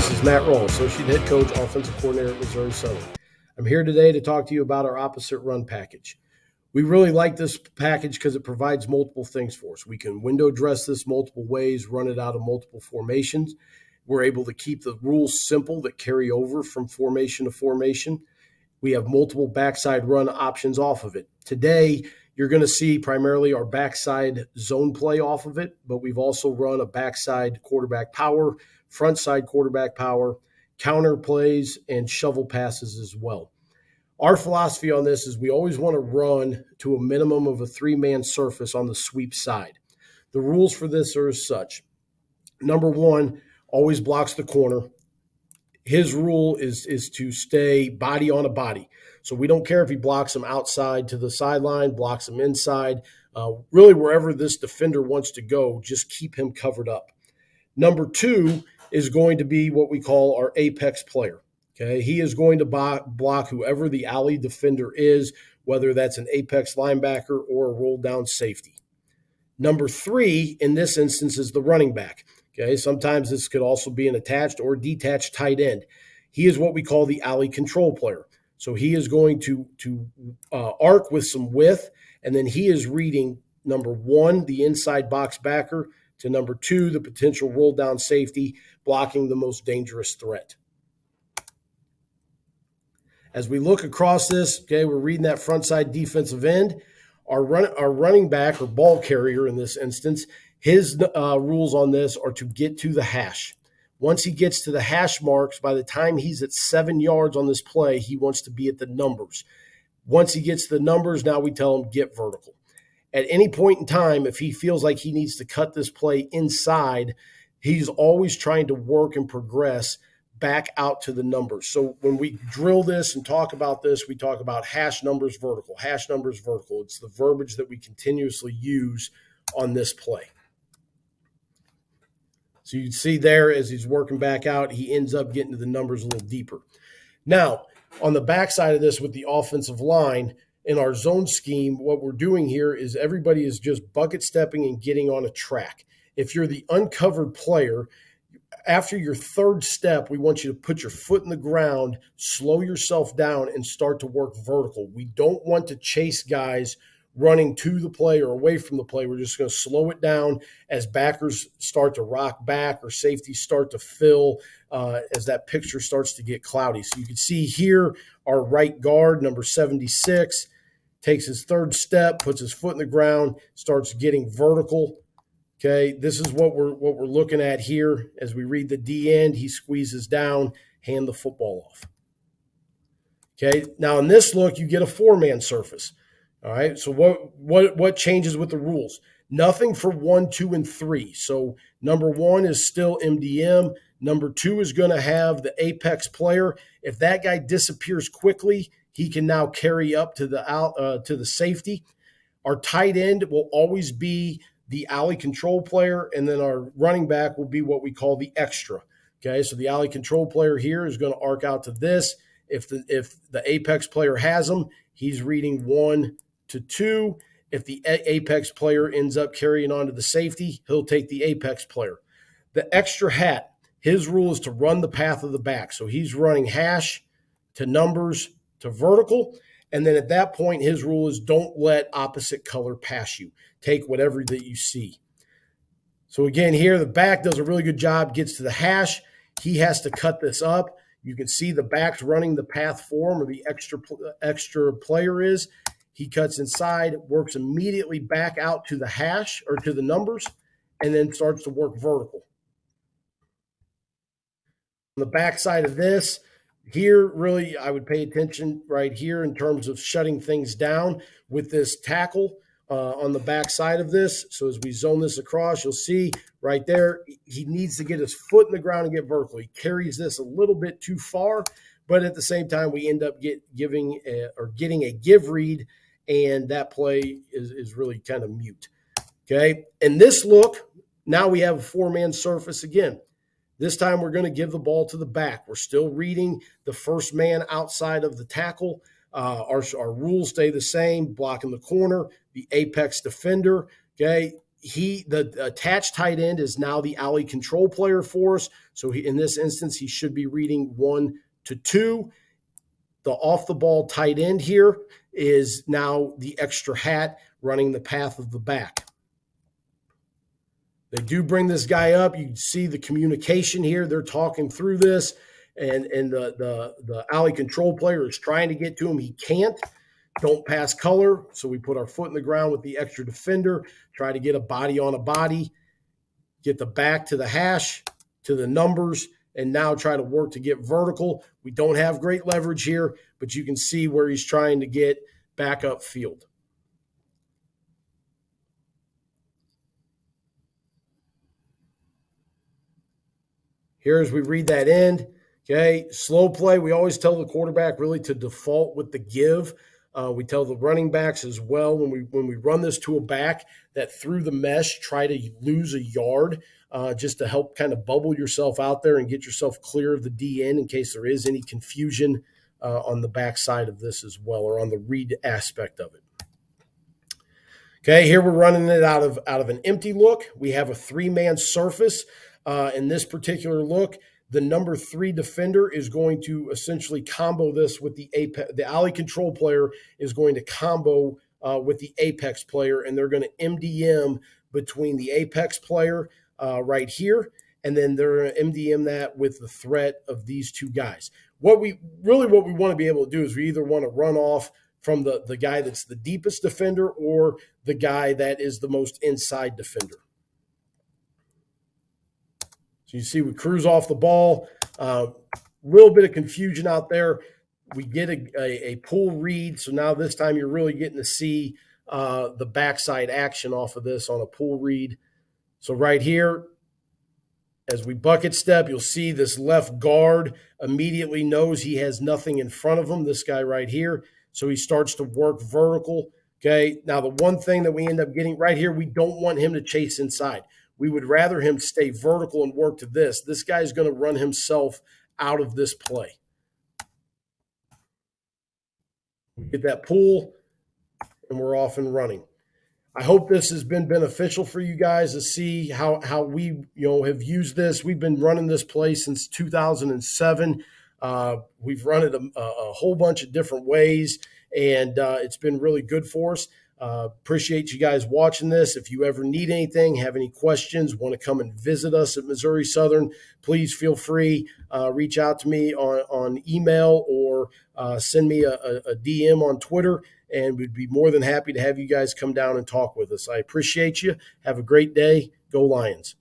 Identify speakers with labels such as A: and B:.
A: this is Matt Rahl, Associate Head Coach, Offensive Coordinator at Missouri Southern. I'm here today to talk to you about our opposite run package. We really like this package because it provides multiple things for us. We can window dress this multiple ways, run it out of multiple formations. We're able to keep the rules simple that carry over from formation to formation. We have multiple backside run options off of it. Today, you're going to see primarily our backside zone play off of it, but we've also run a backside quarterback power, front side quarterback power, counter plays, and shovel passes as well. Our philosophy on this is we always want to run to a minimum of a three-man surface on the sweep side. The rules for this are as such. Number one, always blocks the corner. His rule is to stay body on a body. So we don't care if he blocks him outside to the sideline, blocks him inside. Really, wherever this defender wants to go, just keep him covered up. Number two is going to be what we call our apex player. Okay, he is going to block whoever the alley defender is, whether that's an apex linebacker or a roll down safety. Number three, in this instance, is the running back. Okay, sometimes this could also be an attached or detached tight end. He is what we call the alley control player. So he is going to arc with some width, and then he is reading, number one, the inside box backer, to number two, the potential roll down safety, blocking the most dangerous threat. As we look across this, okay, we're reading that front side defensive end. Our running back or ball carrier in this instance, his rules on this are to get to the hash. Once he gets to the hash marks, by the time he's at 7 yards on this play, he wants to be at the numbers. Once he gets to the numbers, now we tell him get vertical. At any point in time, if he feels like he needs to cut this play inside, he's always trying to work and progress back out to the numbers. So when we drill this and talk about this, we talk about hash numbers vertical, hash numbers vertical. It's the verbiage that we continuously use on this play. So you can see there as he's working back out, he ends up getting to the numbers a little deeper. Now, on the backside of this with the offensive line, in our zone scheme, what we're doing here is everybody is just bucket stepping and getting on a track. If you're the uncovered player, after your third step, we want you to put your foot in the ground, slow yourself down, and start to work vertical. We don't want to chase guys running to the play or away from the play. We're just going to slow it down as backers start to rock back or safeties start to fill as that picture starts to get cloudy. So you can see here our right guard, number 76, takes his third step, puts his foot in the ground, starts getting vertical. Okay, this is what we're looking at here. As we read the D end, he squeezes down, hand the football off. Okay, now in this look, you get a four-man surface. All right, so what changes with the rules? Nothing for 1, 2, and 3. So number one is still MDM. Number two is going to have the apex player. If that guy disappears quickly, he can now carry up to the safety. Our tight end will always be the alley control player, and then our running back will be what we call the extra. Okay, so the alley control player here is going to arc out to this. If the apex player has him, he's reading 1 to 2. If the apex player ends up carrying on to the safety, he'll take the apex player. The extra hat, his rule is to run the path of the back. So he's running hash to numbers to vertical. And then at that point, his rule is don't let opposite color pass you. Take whatever that you see. So again, here the back does a really good job, gets to the hash. He has to cut this up. You can see the back's running the path for him, or the extra player is. He cuts inside, works immediately back out to the hash or to the numbers, and then starts to work vertical. On the back side of this, here, really, I would pay attention right here in terms of shutting things down with this tackle on the back side of this. So as we zone this across, you'll see right there, he needs to get his foot in the ground and get vertical. He carries this a little bit too far, but at the same time, we end up getting a give read, and that play is really kind of mute. Okay, in this look, now we have a four-man surface again. This time we're going to give the ball to the back. We're still reading the first man outside of the tackle. Our rules stay the same, blocking the corner, the apex defender. Okay, the attached tight end is now the alley control player for us. So in this instance, he should be reading 1 to 2. The off the ball tight end here is now the extra hat running the path of the back. They do bring this guy up. You can see the communication here. They're talking through this, and the alley control player is trying to get to him. He can't. Don't pass color. So we put our foot in the ground with the extra defender, try to get a body on a body, get the back to the hash, to the numbers, and now try to work to get vertical. We don't have great leverage here, but you can see where he's trying to get back up field. Here as we read that end, okay, slow play. We always tell the quarterback really to default with the give. We tell the running backs as well when we run this to a back that through the mesh, try to lose a yard just to help kind of bubble yourself out there and get yourself clear of the DN in case there is any confusion on the backside of this as well, or on the read aspect of it. Okay, here we're running it out of an empty look. We have a 3-man surface. In this particular look, the number 3 defender is going to essentially combo this with the alley control player is going to combo with the apex player, and they're going to MDM between the apex player right here, and then they're going to MDM that with the threat of these 2 guys. What we want to be able to do is we either want to run off from the guy that's the deepest defender or the guy that is the most inside defender. So you see we cruise off the ball, little bit of confusion out there. We get a pull read, so now this time you're really getting to see the backside action off of this on a pull read. So right here, as we bucket step, you'll see this left guard immediately knows he has nothing in front of him, this guy right here. So he starts to work vertical. Okay, now the one thing that we end up getting right here, we don't want him to chase inside. We would rather him stay vertical and work to this. This guy's going to run himself out of this play. We get that pull, and we're off and running. I hope this has been beneficial for you guys to see how we have used this. We've been running this play since 2007. We've run it a whole bunch of different ways, and it's been really good for us. Appreciate you guys watching this. If you ever need anything, have any questions, want to come and visit us at Missouri Southern, please feel free. Reach out to me on email or send me a DM on Twitter, and we'd be more than happy to have you guys come down and talk with us. I appreciate you. Have a great day. Go Lions.